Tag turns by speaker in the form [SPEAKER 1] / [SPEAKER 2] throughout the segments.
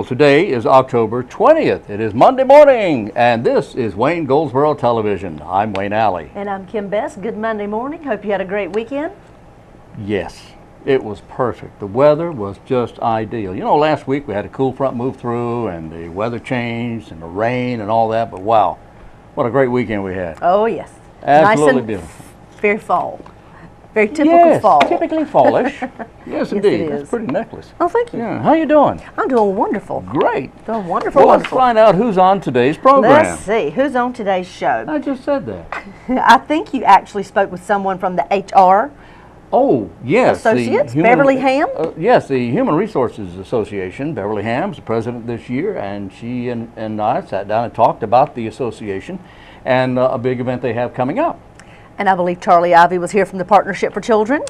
[SPEAKER 1] today is October 20th. It is Monday morning, and this is Wayne Goldsboro Television. I'm Wayne Alley.
[SPEAKER 2] And I'm Kim Best. Good Monday morning. Hope you had a great weekend.
[SPEAKER 1] Yes, it was perfect. The weather was just ideal. You know, last week we had a cool front move through, and the weather changed, and the rain and all that, but wow, what a great weekend we had.
[SPEAKER 2] Oh, yes.
[SPEAKER 1] Absolutely
[SPEAKER 2] nice and
[SPEAKER 1] beautiful.
[SPEAKER 2] Very fall. Very typical fall.
[SPEAKER 1] Typically fallish. Yes, indeed.
[SPEAKER 2] it
[SPEAKER 1] That's
[SPEAKER 2] is.
[SPEAKER 1] a pretty necklace.
[SPEAKER 2] Oh, thank you.
[SPEAKER 1] Yeah. How you doing?
[SPEAKER 2] I'm doing wonderful.
[SPEAKER 1] Great.
[SPEAKER 2] Doing wonderful,
[SPEAKER 1] Well, let's
[SPEAKER 2] wonderful.
[SPEAKER 1] find out who's on today's program.
[SPEAKER 2] Let's see. Who's on today's show?
[SPEAKER 1] I just said that.
[SPEAKER 2] I think you actually spoke with someone from the HR
[SPEAKER 1] Oh, yes.
[SPEAKER 2] Associates, Beverly Ham?
[SPEAKER 1] Yes, the Human Resources Association. Beverly Ham's the president this year, and she and I sat down and talked about the association and a big event they have coming up.
[SPEAKER 2] And I believe Charlie Ivey was here from the Partnership for Children.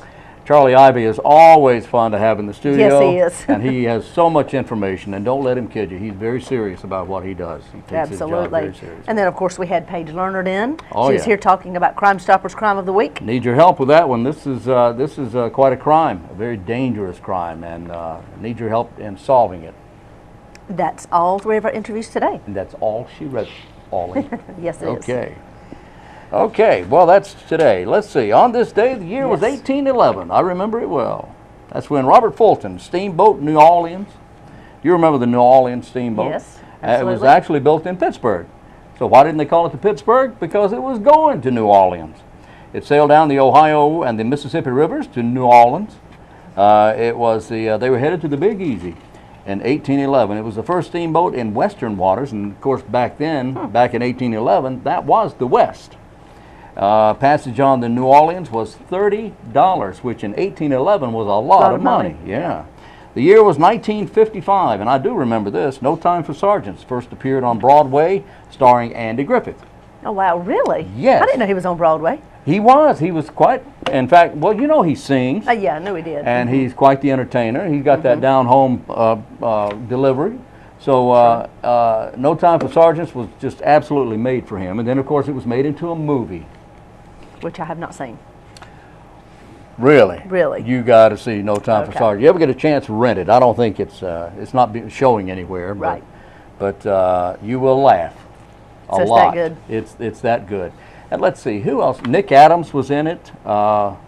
[SPEAKER 1] Charlie Ivey is always fun to have in the studio.
[SPEAKER 2] Yes, he is.
[SPEAKER 1] And he has so much information, and don't let him kid you. He's very serious about what he does. He takes his job very seriously.
[SPEAKER 2] And then, of course, we had Paige Leonard in.
[SPEAKER 1] Oh,
[SPEAKER 2] She's here talking about Crime Stoppers Crime of the Week.
[SPEAKER 1] Need your help with that one. This is quite a crime, a very dangerous crime, and need your help in solving it.
[SPEAKER 2] That's all three of our interviews today.
[SPEAKER 1] And that's all she read, Ollie.
[SPEAKER 2] Yes, it is.
[SPEAKER 1] Okay. Okay, well, that's today. Let's see. On this day, the year was 1811. I remember it well. That's when Robert Fulton, steamboat New Orleans. You remember the New Orleans steamboat?
[SPEAKER 2] Yes,
[SPEAKER 1] It
[SPEAKER 2] absolutely.
[SPEAKER 1] was actually built in Pittsburgh. So why didn't they call it the Pittsburgh? Because it was going to New Orleans. It sailed down the Ohio and the Mississippi rivers to New Orleans. They were headed to the Big Easy in 1811. It was the first steamboat in western waters, and of course back then, back in 1811, that was the West. Passage on the New Orleans was $30, which in 1811 was a lot of money. Yeah. The year was 1955, and I do remember this. No Time for Sergeants first appeared on Broadway, starring Andy Griffith.
[SPEAKER 2] Oh, wow, really?
[SPEAKER 1] Yes.
[SPEAKER 2] I didn't know he was on Broadway.
[SPEAKER 1] He was quite, in fact, well, you know he sings.
[SPEAKER 2] Yeah, I knew he did.
[SPEAKER 1] And he's quite the entertainer. He's got that down-home delivery. So No Time for Sergeants was just absolutely made for him. And then, of course, it was made into a movie.
[SPEAKER 2] Which I have not seen.
[SPEAKER 1] Really?
[SPEAKER 2] Really?
[SPEAKER 1] You got to see No Time for
[SPEAKER 2] Okay.
[SPEAKER 1] Sergeants. You ever get a chance, rent it. I don't think it's not showing anywhere.
[SPEAKER 2] Right.
[SPEAKER 1] But you will laugh a
[SPEAKER 2] So it's
[SPEAKER 1] lot.
[SPEAKER 2] that good?
[SPEAKER 1] It's that good. And let's see, who else? Nick Adams was in it. Don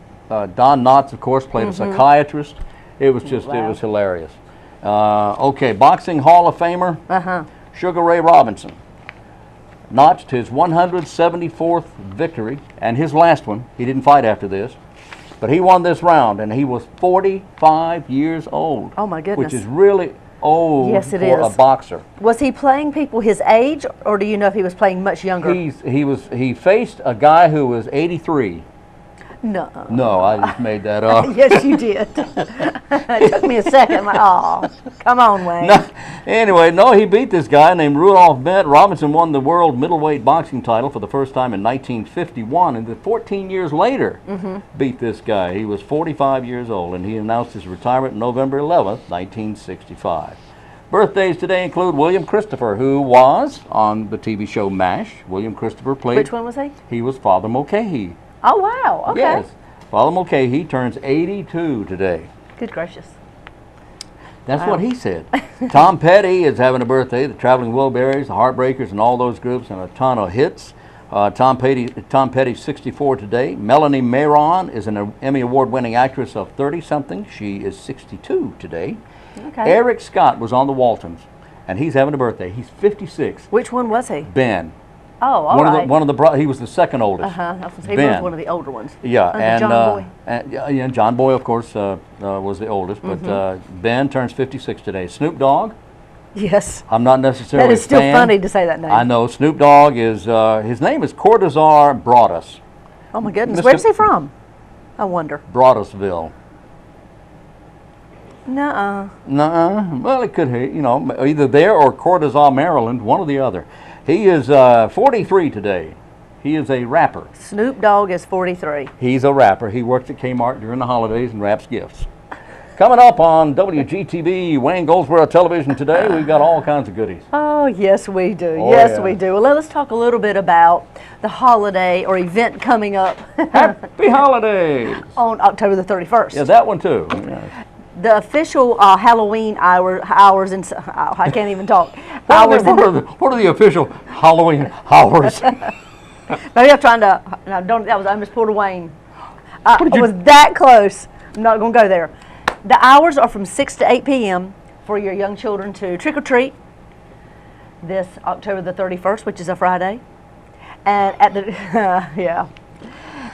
[SPEAKER 1] Knotts, of course, played a psychiatrist. It was just, it was hilarious. Okay, Boxing Hall of Famer, Sugar Ray Robinson. Notched his 174th victory, and his last one. He didn't fight after this, but he won this round, and he was 45 years old.
[SPEAKER 2] Oh, my goodness.
[SPEAKER 1] Which is really old for a boxer.
[SPEAKER 2] Was he playing people his age, or do you know if he was playing much younger?
[SPEAKER 1] He faced a guy who was 83.
[SPEAKER 2] No.
[SPEAKER 1] No, I just made that up.
[SPEAKER 2] Yes, you did. It took me a second. I'm like, oh, come on, Wayne.
[SPEAKER 1] Anyway, he beat this guy named Rudolph Bent. Robinson won the world middleweight boxing title for the first time in 1951, and then 14 years later beat this guy. He was 45 years old, and he announced his retirement November 11th, 1965. Birthdays today include William Christopher, who was on the TV show MASH. William Christopher played...
[SPEAKER 2] Which one was he?
[SPEAKER 1] He was Father Mulcahy.
[SPEAKER 2] Oh, wow. Okay.
[SPEAKER 1] Yes. Father Mulcahy turns 82 today.
[SPEAKER 2] Good gracious.
[SPEAKER 1] That's what he said. Tom Petty is having a birthday. The Traveling Wilburys, the Heartbreakers, and all those groups, and a ton of hits. Tom Petty's 64 today. Melanie Mayron is an Emmy Award-winning actress of 30-something. She is 62 today.
[SPEAKER 2] Okay.
[SPEAKER 1] Eric Scott was on the Waltons, and he's having a birthday. He's 56.
[SPEAKER 2] Which one was he?
[SPEAKER 1] Ben.
[SPEAKER 2] Oh, all right.
[SPEAKER 1] He was the second oldest.
[SPEAKER 2] He was one of the older ones.
[SPEAKER 1] Yeah,
[SPEAKER 2] and John Boy.
[SPEAKER 1] John Boy, of course, was the oldest. But Ben turns 56 today. Snoop Dogg.
[SPEAKER 2] Yes.
[SPEAKER 1] I'm not necessarily a fan.
[SPEAKER 2] That is still funny to say that name.
[SPEAKER 1] I know. Snoop Dogg is his name is Cortazar Broadus.
[SPEAKER 2] Oh my goodness, where's he from? I wonder.
[SPEAKER 1] Broadusville.
[SPEAKER 2] Nuh-uh.
[SPEAKER 1] Nuh-uh. Well, it could, either there or Cortazar, Maryland, one or the other. He is 43 today. He is a rapper.
[SPEAKER 2] Snoop Dogg is 43.
[SPEAKER 1] He's a rapper. He works at Kmart during the holidays and wraps gifts. Coming up on Wgtv, Wayne Goldsboro Television today, we've got all kinds of goodies.
[SPEAKER 2] Oh, yes, we do.
[SPEAKER 1] Oh,
[SPEAKER 2] yes,
[SPEAKER 1] yeah.
[SPEAKER 2] we do. Well, let's talk a little bit about the holiday or event coming up.
[SPEAKER 1] Happy holidays!
[SPEAKER 2] On October the 31st.
[SPEAKER 1] Yeah, that one too. Yeah.
[SPEAKER 2] The official Halloween hours and I can't even talk.
[SPEAKER 1] What are the official Halloween hours?
[SPEAKER 2] Maybe I'm trying to. No, don't. That was I almost pulled a Wayne. I was that close. I'm not going to go there. The hours are from 6 to 8 p.m. for your young children to trick or treat this October the 31st, which is a Friday, and at the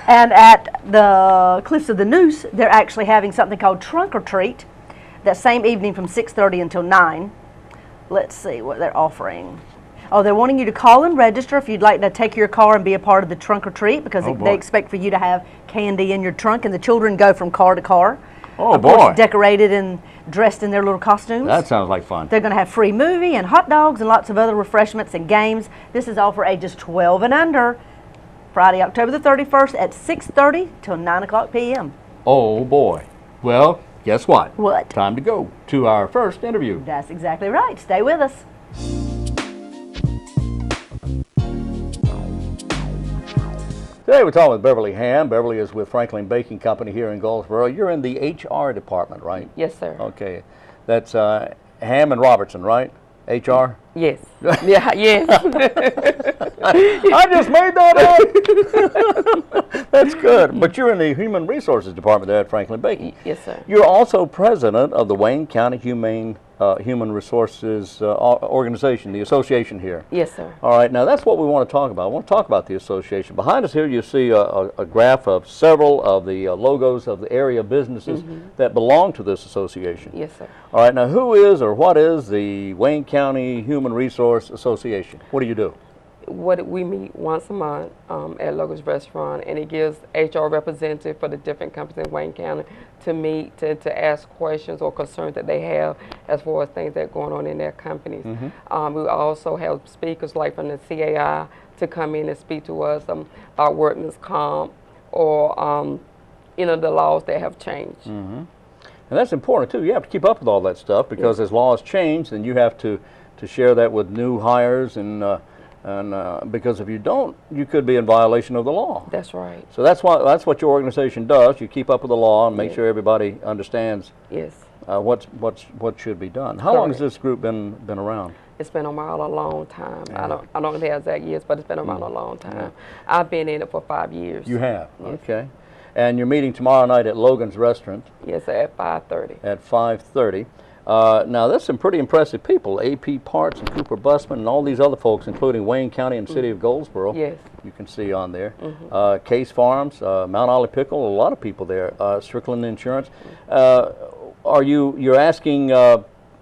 [SPEAKER 2] and at the Cliffs of the Noose, they're actually having something called Trunk or Treat that same evening from 6:30 until 9. Let's see what they're offering. Oh, they're wanting you to call and register if you'd like to take your car and be a part of the trunk or treat, because they expect for you to have candy in your trunk, and the children go from car to car.
[SPEAKER 1] Oh,
[SPEAKER 2] of course, decorated and dressed in their little costumes.
[SPEAKER 1] That sounds like fun.
[SPEAKER 2] They're going to have free movie and hot dogs and lots of other refreshments and games. This is all for ages 12 and under. Friday, October the 31st at 6:30 till 9 o'clock p.m.
[SPEAKER 1] Oh, boy. Well, guess what?
[SPEAKER 2] What?
[SPEAKER 1] Time to go to our first interview.
[SPEAKER 2] That's exactly right. Stay with us.
[SPEAKER 1] Today we're talking with Beverly Ham. Beverly is with Franklin Baking Company here in Goldsboro. You're in the HR department, right?
[SPEAKER 3] Yes, sir.
[SPEAKER 1] Okay. That's Ham and Robertson, right? HR?
[SPEAKER 3] Yes. Yeah, yes.
[SPEAKER 1] I just made that up. That's good. But you're in the Human Resources Department there at Franklin Baking.
[SPEAKER 3] Yes, sir.
[SPEAKER 1] You're also president of the Wayne County Human Resources Organization, the association here.
[SPEAKER 3] Yes, sir.
[SPEAKER 1] All right, now that's what we want to talk about. I want to talk about the association. Behind us here you see a graph of several of the logos of the area businesses that belong to this association.
[SPEAKER 3] Yes, sir.
[SPEAKER 1] All right, now who is or what is the Wayne County Human Resource Association? What do you do?
[SPEAKER 3] We meet once a month at Logan's Restaurant, and it gives HR representative for the different companies in Wayne County to meet, to ask questions or concerns that they have as far as things that are going on in their companies. We also have speakers like from the CAI to come in and speak to us about workman's comp or you know, the laws that have changed.
[SPEAKER 1] And that's important too. You have to keep up with all that stuff because as laws change, then you have to share that with new hires and because if you don't, you could be in violation of the law.
[SPEAKER 3] That's right.
[SPEAKER 1] So that's what your organization does. You keep up with the law and make sure everybody understands what should be done. How long has this group been around?
[SPEAKER 3] It's been around a long time. I don't know the exact years, but it's been around a long time. I've been in it for 5 years.
[SPEAKER 1] You have? Yes. Okay. And you're meeting tomorrow night at Logan's Restaurant.
[SPEAKER 3] Yes, at 5:30.
[SPEAKER 1] At 5:30. Now, there's some pretty impressive people, AP Parts and Cooper Busman and all these other folks, including Wayne County and City of Goldsboro.
[SPEAKER 3] Yes.
[SPEAKER 1] You can see on there. Case Farms, Mount Olive Pickle, a lot of people there. Strickland Insurance. You're asking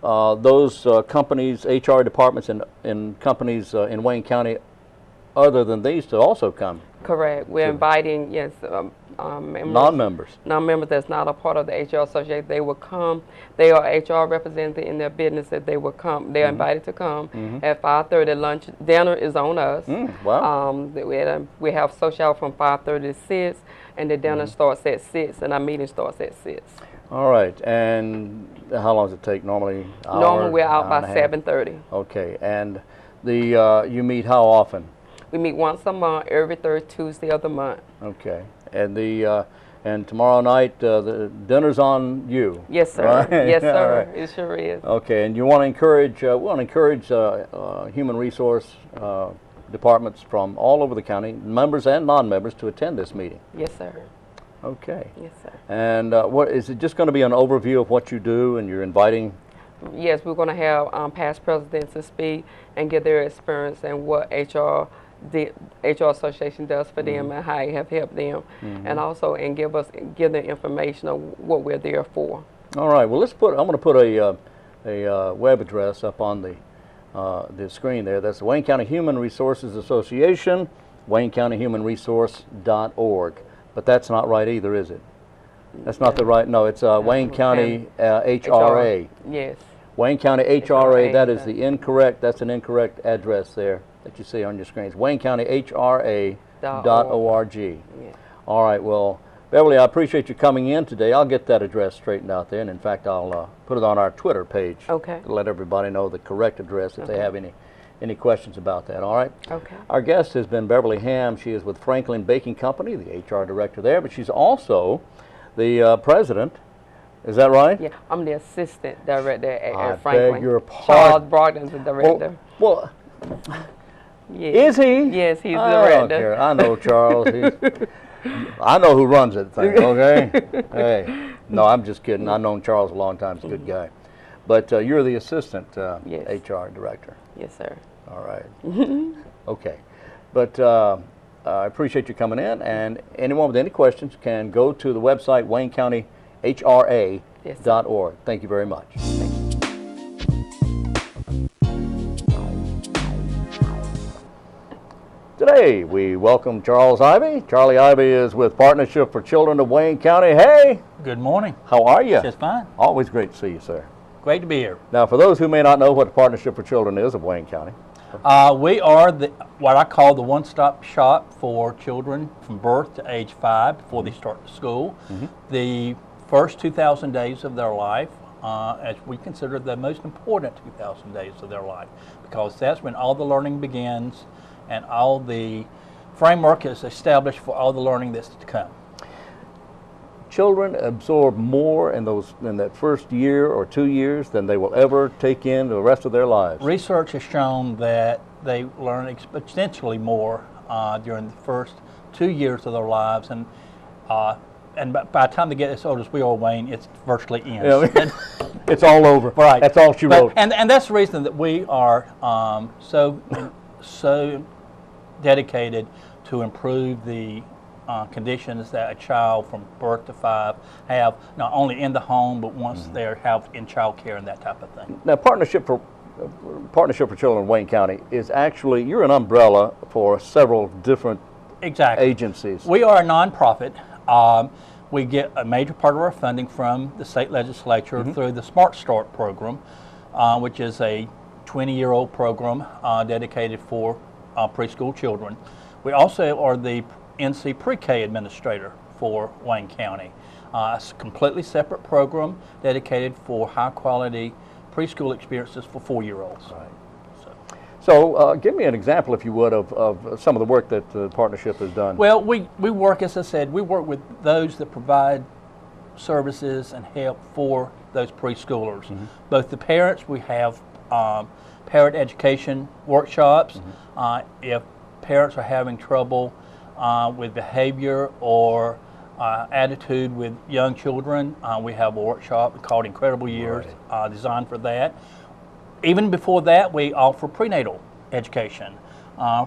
[SPEAKER 1] those companies, HR departments in companies in Wayne County other than these to also come?
[SPEAKER 3] Correct. We're inviting, yes,
[SPEAKER 1] non-members.
[SPEAKER 3] Non-members that's not a part of the HR association. They will come. They are HR representative in their business that they will come. They're invited to come at 5:30. Lunch, dinner is on us.
[SPEAKER 1] Wow.
[SPEAKER 3] We have social hour from 5:30 to 6, and the dinner starts at 6, and our meeting starts at 6.
[SPEAKER 1] All right. And how long does it take normally?
[SPEAKER 3] Normally we're out by 7:30.
[SPEAKER 1] Okay. And you meet how often?
[SPEAKER 3] We meet once a month, every third Tuesday of the month.
[SPEAKER 1] Okay. And and tomorrow night the dinner's on you.
[SPEAKER 3] Yes, sir.
[SPEAKER 1] Right?
[SPEAKER 3] Yes, sir.
[SPEAKER 1] Right.
[SPEAKER 3] It sure is.
[SPEAKER 1] Okay. And you want to encourage human resource departments from all over the county, members and non-members, to attend this meeting.
[SPEAKER 3] Yes, sir.
[SPEAKER 1] Okay.
[SPEAKER 3] Yes, sir.
[SPEAKER 1] And what is it? Just going to be an overview of what you do, and you're inviting?
[SPEAKER 3] Yes, we're going to have past presidents to speak and give their experience and what the HR Association does for them and how it have helped them, and also give them information on what we're there for. All right. Well, I'm going to put a web address up on the screen there. That's the Wayne County Human Resources Association, WayneCountyHumanResource.org. But that's not right either, is it? That's not the right. No, it's Wayne County HRA. Yes. Wayne County HRA. That is the incorrect. That's an incorrect address there that you see on your screens. WayneCountyHRA.org. Yeah. All right. Well, Beverly, I appreciate you coming in today. I'll get that address straightened out there, and in fact, I'll put it on our Twitter page. Okay. To let everybody know the correct address if they have any questions about that. All right. Okay. Our guest has been Beverly Ham. She is with Franklin Baking Company, the HR director there, but she's also the president
[SPEAKER 1] Is that right?
[SPEAKER 3] Yeah, I'm the assistant director
[SPEAKER 1] I
[SPEAKER 3] at Franklin.
[SPEAKER 1] beg your
[SPEAKER 3] Charles
[SPEAKER 1] pardon.
[SPEAKER 3] Brogdon's the director.
[SPEAKER 1] Well,
[SPEAKER 3] Yes.
[SPEAKER 1] is he?
[SPEAKER 3] Yes, he's the
[SPEAKER 1] I don't
[SPEAKER 3] director.
[SPEAKER 1] care. I know Charles. I know who runs that thing, okay? Hey, no, I'm just kidding. I've known Charles a long time. He's a good guy. But you're the assistant
[SPEAKER 3] Yes.
[SPEAKER 1] HR director.
[SPEAKER 3] Yes, sir.
[SPEAKER 1] All right. Okay. But I appreciate you coming in. And anyone with any questions can go to the website, WayneCountyHRA.org. Thank you very much. Today, we welcome Charles Ivey. Charlie Ivey is with Partnership for Children of Wayne County. Hey,
[SPEAKER 4] Good morning.
[SPEAKER 1] how are you?
[SPEAKER 4] Just fine.
[SPEAKER 1] Always great to see you, sir.
[SPEAKER 4] Great to be here.
[SPEAKER 1] Now, for those who may not know what the Partnership for Children is of Wayne County,
[SPEAKER 4] We are what I call the one-stop shop for children from birth to age 5 before they start school. The first 2,000 days of their life, as we consider the most important 2,000 days of their life, because that's when all the learning begins and all the framework is established for all the learning that's to come.
[SPEAKER 1] children absorb more in that first year or 2 years than they will ever take in the rest of their lives.
[SPEAKER 4] Research has shown that they learn exponentially more during the first 2 years of their lives, and by the time they get as old as we are, Wayne, it's virtually ends.
[SPEAKER 1] Yeah, it's all over.
[SPEAKER 4] Right.
[SPEAKER 1] That's all she wrote.
[SPEAKER 4] And that's the reason that we are so dedicated to improve the conditions that a child from birth to 5 have, not only in the home, but once they're in child care and that type of thing.
[SPEAKER 1] Now, Partnership for Children in Wayne County is actually, you're an umbrella for several different agencies.
[SPEAKER 4] We are a nonprofit. We get a major part of our funding from the state legislature through the Smart Start program, which is a 20-year-old program dedicated for preschool children. We also are the NC Pre-K administrator for Wayne County. It's a completely separate program dedicated for high-quality preschool experiences for 4-year-olds.
[SPEAKER 1] Right. So give me an example, if you would, of some of the work that the partnership has done.
[SPEAKER 4] Well, we work, as I said, we work with those that provide services and help for those preschoolers. Both the parents, we have parent education workshops. If parents are having trouble with behavior or attitude with young children, we have a workshop called Incredible Years designed for that. Even before that, we offer prenatal education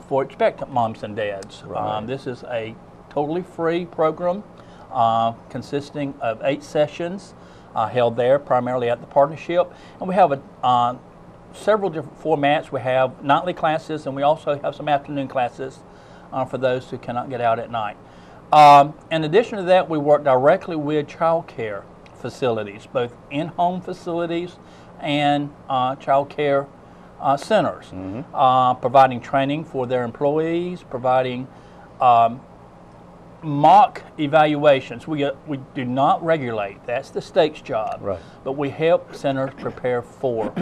[SPEAKER 4] for expectant moms and dads. This is a totally free program consisting of 8 sessions held there, primarily at the partnership. And we have several different formats. We have nightly classes, and we also have some afternoon classes for those who cannot get out at night. In addition to that, we work directly with child care facilities, both in-home facilities and child care centers, providing training for their employees, providing mock evaluations. We do not regulate. That's the state's job.
[SPEAKER 1] Right.
[SPEAKER 4] But we help centers prepare for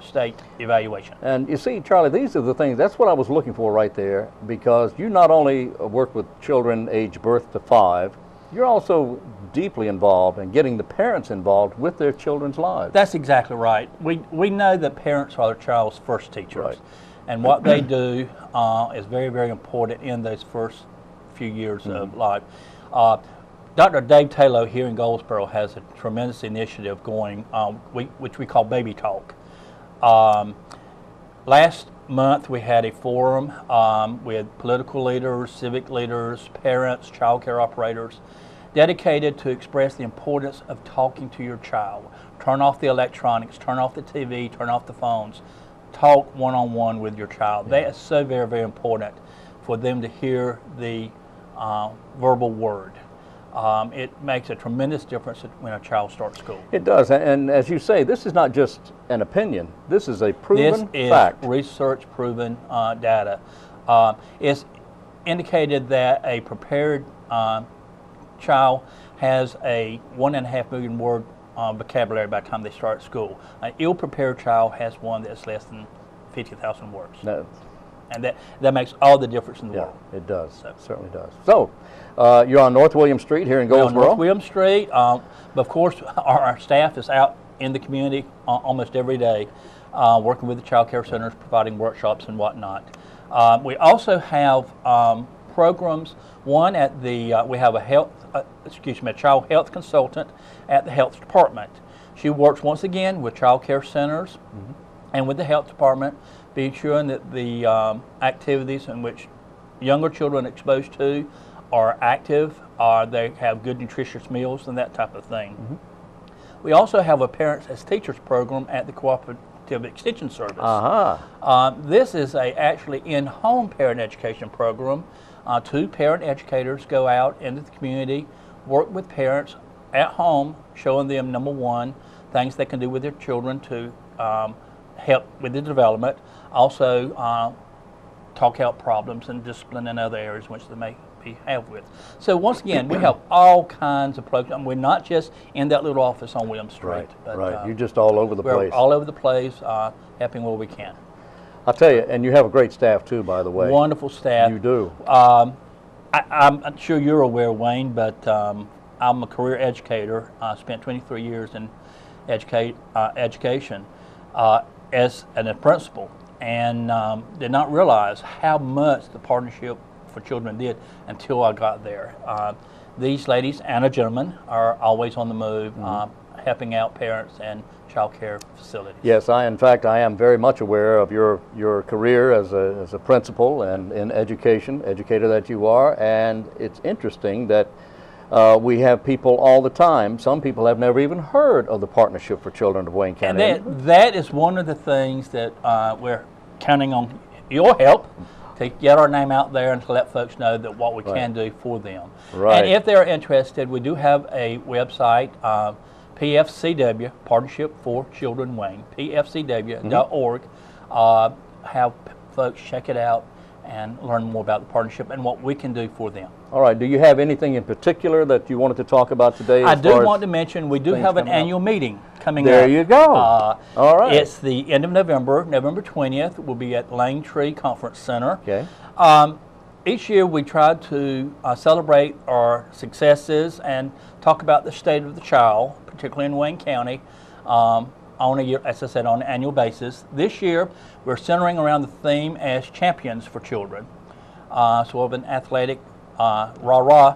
[SPEAKER 4] state evaluation.
[SPEAKER 1] And you see, Charlie, these are the things, that's what I was looking for right there, because you not only work with children age birth to 5, you're also deeply involved in getting the parents involved with their children's lives.
[SPEAKER 4] That's exactly right. We know that parents are their child's first teachers.
[SPEAKER 1] Right.
[SPEAKER 4] And what they do is very, very important in those first few years of life. Dr. Dave Taylor here in Goldsboro has a tremendous initiative going, which we call Baby Talk. Last month we had a forum with political leaders, civic leaders, parents, child care operators, dedicated to express the importance of talking to your child. Turn off the electronics, turn off the TV, turn off the phones. Talk one-on-one with your child. That is so very, very important for them to hear the verbal word. It makes a tremendous difference when a child starts school.
[SPEAKER 1] It does, and as you say, this is not just an opinion. This is a proven fact.
[SPEAKER 4] This is research-proven data. It's indicated that a prepared child has a 1.5 million word vocabulary by the time they start school. An ill-prepared child has one that's less than 50,000 words. And that makes all the difference in the world.
[SPEAKER 1] It does. So. It certainly does. So, you're on North William Street here in Goldsboro.
[SPEAKER 4] North William Street. But of course, our staff is out in the community almost every day, working with the child care centers, providing workshops and whatnot. We also have programs. One at the we have a child health consultant at the health department. She works once again with child care centers and with the health department, be ensuring that the activities in which younger children are exposed to are active, they have good nutritious meals and that type of thing. We also have a Parents as Teachers program at the Cooperative Extension Service. This is actually in-home parent education program. 2 parent educators go out into the community, work with parents at home, showing them, number one, things they can do with their children to help with the development. Also, talk out problems and discipline in other areas which they may have with. So once again, we have all kinds of programs. We're not just in that little office on William Street.
[SPEAKER 1] Right. You're just all over the place.
[SPEAKER 4] We're all over the place, helping where we can.
[SPEAKER 1] I'll tell you, and you have a great staff too, by the way.
[SPEAKER 4] Wonderful staff.
[SPEAKER 1] You do.
[SPEAKER 4] I'm sure you're aware, Wayne, but I'm a career educator. I spent 23 years in education as a principal, and did not realize how much the Partnership for Children did until I got there. These ladies and a gentleman are always on the move, helping out parents and child care facilities.
[SPEAKER 1] Yes, in fact, I am very much aware of your career as a principal and in educator that you are, and it's interesting that we have people all the time. Some people have never even heard of the Partnership for Children of Wayne County.
[SPEAKER 4] And that is one of the things that we're counting on your help to get our name out there and to let folks know that what we can do for them.
[SPEAKER 1] Right.
[SPEAKER 4] And if they're interested, we do have a website, PFCW, Partnership for Children Wayne, pfcw.org. Have folks check it out and learn more about the partnership and what we can do for them.
[SPEAKER 1] All right. Do you have anything in particular that you wanted to talk about today?
[SPEAKER 4] I do want to mention we do have an annual meeting coming up.
[SPEAKER 1] There you go. All right.
[SPEAKER 4] It's the end of November, November 20th. We'll be at Lane Tree Conference Center.
[SPEAKER 1] Okay.
[SPEAKER 4] Each year we try to celebrate our successes and talk about the state of the child, particularly in Wayne County, on a year, as I said, on an annual basis. This year we're centering around the theme as Champions for Children. So we have an athletic rah-rah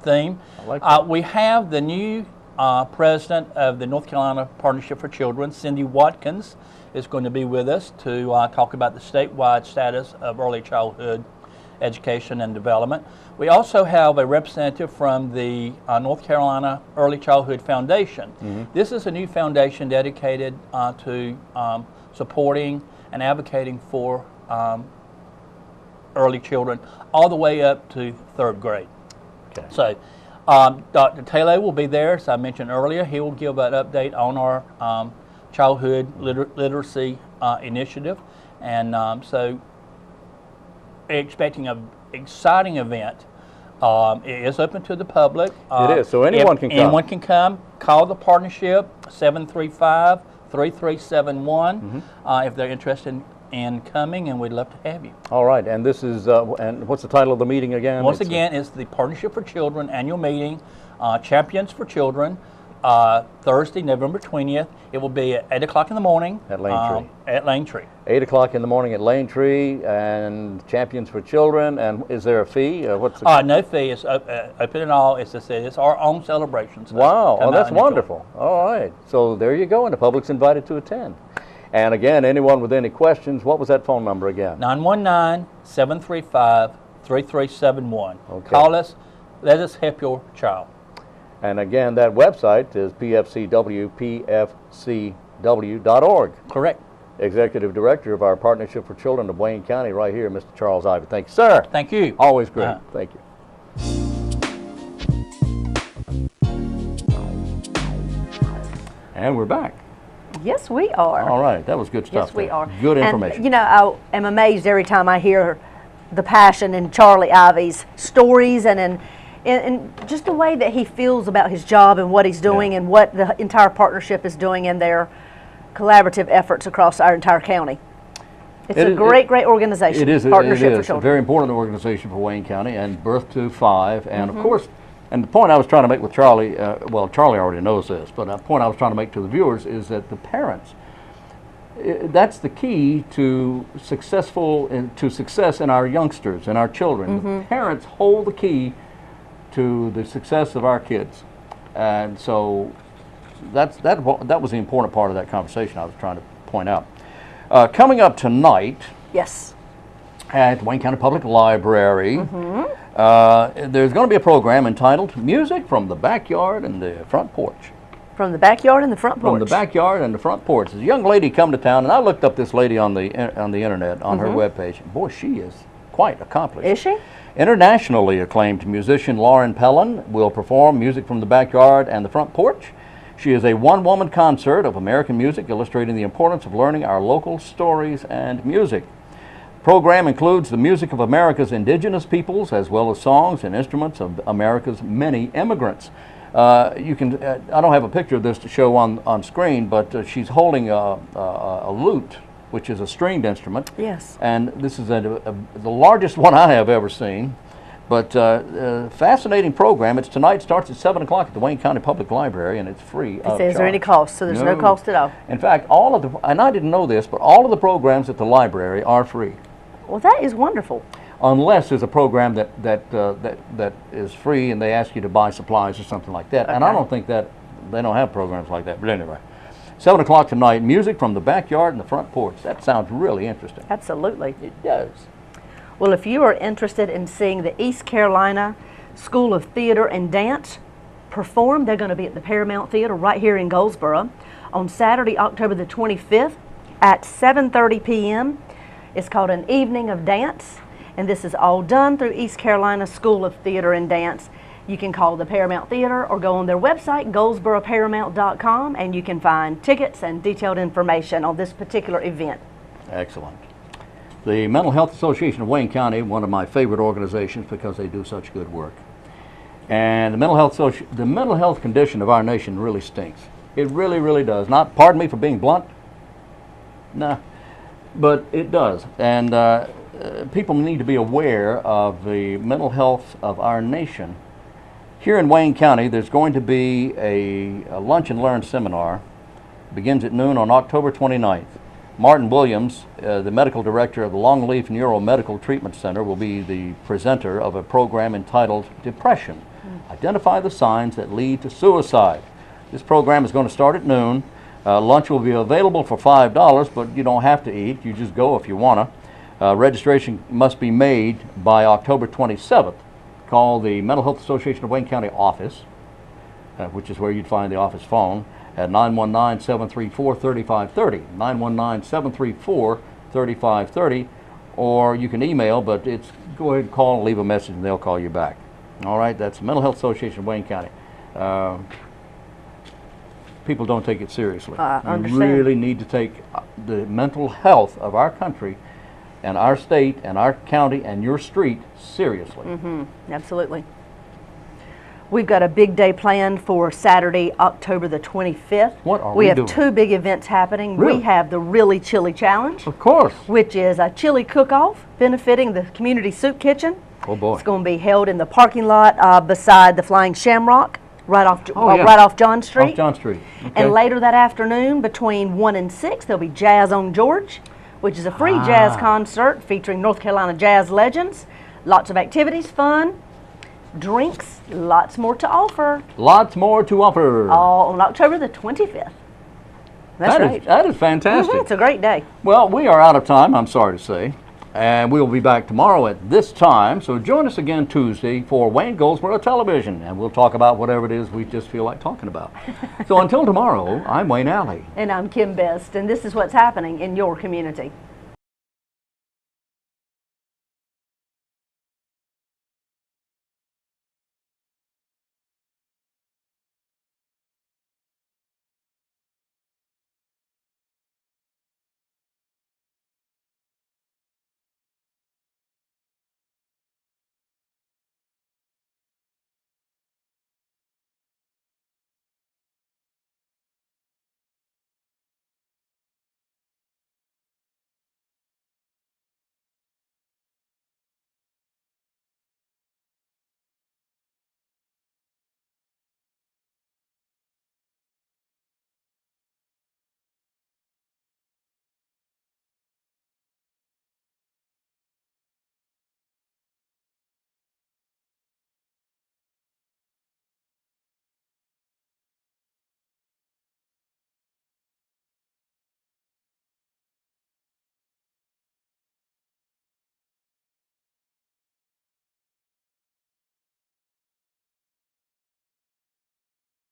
[SPEAKER 4] theme.
[SPEAKER 1] I like that.
[SPEAKER 4] We have the new president of the North Carolina Partnership for Children, Cindy Watkins, is going to be with us to talk about the statewide status of early childhood education and development. We also have a representative from the North Carolina Early Childhood Foundation. This is a new foundation dedicated to supporting and advocating for early children all the way up to 3rd grade.
[SPEAKER 1] Okay.
[SPEAKER 4] So Dr. Taylor will be there, as I mentioned earlier. He will give an update on our childhood literacy initiative, and so expecting an exciting event. It is open to the public.
[SPEAKER 1] It is, so anyone can come.
[SPEAKER 4] Anyone can come. Call the partnership, 735-3371, if they're interested in coming, and we'd love to have you.
[SPEAKER 1] All right, and this is, and what's the title of the meeting again?
[SPEAKER 4] Once again, it's the Partnership for Children annual meeting, Champions for Children, Thursday, November 20th. It will be at 8 o'clock in the morning.
[SPEAKER 1] At Lane Tree.
[SPEAKER 4] At Lane Tree.
[SPEAKER 1] 8 o'clock in the morning at Lane Tree, and Champions for Children. And is there a fee? What's the
[SPEAKER 4] no fee. It's open and all. It's our own celebration. So
[SPEAKER 1] wow,
[SPEAKER 4] come out
[SPEAKER 1] that's
[SPEAKER 4] and enjoy.
[SPEAKER 1] wonderful. All right, so there you go, and the public's invited to attend. And again, anyone with any questions, what was that phone number again?
[SPEAKER 4] 919-735-3371.
[SPEAKER 1] Okay.
[SPEAKER 4] Call us. Let us help your child.
[SPEAKER 1] And again, that website is pfcw.org.
[SPEAKER 4] Correct.
[SPEAKER 1] Executive Director of our Partnership for Children of Wayne County, right here, Mr. Charles Ivey. Thank you, sir.
[SPEAKER 4] Thank you.
[SPEAKER 1] Always great. Thank you. And we're back.
[SPEAKER 2] Yes, we are.
[SPEAKER 1] All right, that was good stuff.
[SPEAKER 2] Yes, we
[SPEAKER 1] there.
[SPEAKER 2] are.
[SPEAKER 1] Good information.
[SPEAKER 2] And, you know, I am amazed every time I hear the passion in Charlie Ivey's stories and just the way that he feels about his job and what he's doing and what the entire partnership is doing in their collaborative efforts across our entire county. It's a great organization.
[SPEAKER 1] It is.
[SPEAKER 2] Partnership for
[SPEAKER 1] a
[SPEAKER 2] Children.
[SPEAKER 1] very important organization for Wayne County, and Birth to 5. And
[SPEAKER 2] Mm-hmm.
[SPEAKER 1] of course, and the point I was trying to make with Charlie, well, Charlie already knows this, but the point I was trying to make to the viewers is that the parents, that's the key to success in our youngsters and our children.
[SPEAKER 2] Mm-hmm.
[SPEAKER 1] The parents hold the key to the success of our kids, and so that was the important part of that conversation I was trying to point out. Coming up tonight
[SPEAKER 2] Yes.
[SPEAKER 1] at Wayne County Public Library,
[SPEAKER 2] Mm-hmm.
[SPEAKER 1] there's going to be a program entitled "Music from the Backyard and the Front Porch."
[SPEAKER 2] From the backyard and the front porch.
[SPEAKER 1] From the backyard and the front porch. There's a young lady come to town, and I looked up this lady on the internet, on her webpage. And boy, she is quite accomplished.
[SPEAKER 2] Is she?
[SPEAKER 1] Internationally acclaimed musician Lauren Pellin will perform music from the backyard and the front porch. She is a one-woman concert of American music, illustrating the importance of learning our local stories and music. The program includes the music of America's indigenous peoples, as well as songs and instruments of America's many immigrants. You can. I don't have a picture of this to show on screen, but she's holding a lute, which is a stringed instrument.
[SPEAKER 2] Yes.
[SPEAKER 1] And this is the largest one I have ever seen. But fascinating program. It's tonight. Starts at 7 o'clock at the Wayne County Public Library, and it's free.
[SPEAKER 2] It says, is there any cost? So there's no cost at all.
[SPEAKER 1] In fact, all of the, and I didn't know this, but all of the programs at the library are free,
[SPEAKER 2] Well, that is wonderful.
[SPEAKER 1] unless there's a program that is free and they ask you to buy supplies or something like that. And I
[SPEAKER 2] Okay.
[SPEAKER 1] don't think that they don't have programs like that. But anyway, 7 o'clock tonight. Music from the backyard and the front porch. That sounds really interesting.
[SPEAKER 2] Absolutely.
[SPEAKER 1] It does.
[SPEAKER 2] Well, if you are interested in seeing the East Carolina School of Theater and Dance perform, they're going to be at the Paramount Theater right here in Goldsboro on Saturday, October the 25th at 7:30 p.m. It's called An Evening of Dance, and this is all done through East Carolina School of Theater and Dance. You can call the Paramount Theater or go on their website, goldsboroparamount.com, and you can find tickets and detailed information on this particular event.
[SPEAKER 1] Excellent. The Mental Health Association of Wayne County, one of my favorite organizations because they do such good work. And the mental health condition of our nation really stinks. It really, really does. Not, pardon me for being blunt, nah, but it does. And people need to be aware of the mental health of our nation. Here in Wayne County, there's going to be a Lunch and Learn seminar. It begins at noon on October 29th. Martin Williams, the medical director of the Longleaf Neuro Medical Treatment Center, will be the presenter of a program entitled Depression. Identify the signs that lead to suicide. This program is going to start at noon. Lunch will be available for $5, but you don't have to eat. You just go if you want to. Registration must be made by October 27th. Call the Mental Health Association of Wayne County office, which is where you'd find the office phone, at 919-734-3530, 919-734-3530, or you can email, but it's go ahead and call and leave a message and they'll call you back. All right, that's the Mental Health Association of Wayne County. People don't take it seriously.
[SPEAKER 2] I
[SPEAKER 1] You
[SPEAKER 2] understand.
[SPEAKER 1] really need to take the mental health of our country and our state and our county and your street seriously.
[SPEAKER 2] Absolutely. We've got a big day planned for Saturday, October the 25th.
[SPEAKER 1] What are
[SPEAKER 2] we
[SPEAKER 1] we
[SPEAKER 2] have
[SPEAKER 1] doing?
[SPEAKER 2] 2 big events happening.
[SPEAKER 1] Really?
[SPEAKER 2] We have the Really Chili Challenge,
[SPEAKER 1] Of course.
[SPEAKER 2] which is a chili cook-off benefiting the community soup kitchen.
[SPEAKER 1] Oh boy.
[SPEAKER 2] It's going to be held in the parking lot beside the Flying Shamrock, right off
[SPEAKER 1] Oh, yeah.
[SPEAKER 2] right off John Street.
[SPEAKER 1] Off John Street. Okay.
[SPEAKER 2] And later that afternoon, between 1 and 6, there'll be Jazz on George, which is a free jazz concert featuring North Carolina jazz legends. Lots of activities, fun, drinks, lots more to offer.
[SPEAKER 1] Lots more to offer.
[SPEAKER 2] All on October the 25th. That's right.
[SPEAKER 1] That is fantastic.
[SPEAKER 2] It's a great day.
[SPEAKER 1] Well, we are out of time, I'm sorry to say. And we will be back tomorrow at this time. So join us again Tuesday for Wayne Goldsboro Television. And we'll talk about whatever it is we just feel like talking about. So until tomorrow, I'm Wayne Alley.
[SPEAKER 2] And I'm Kim Best, and this is what's happening in your community.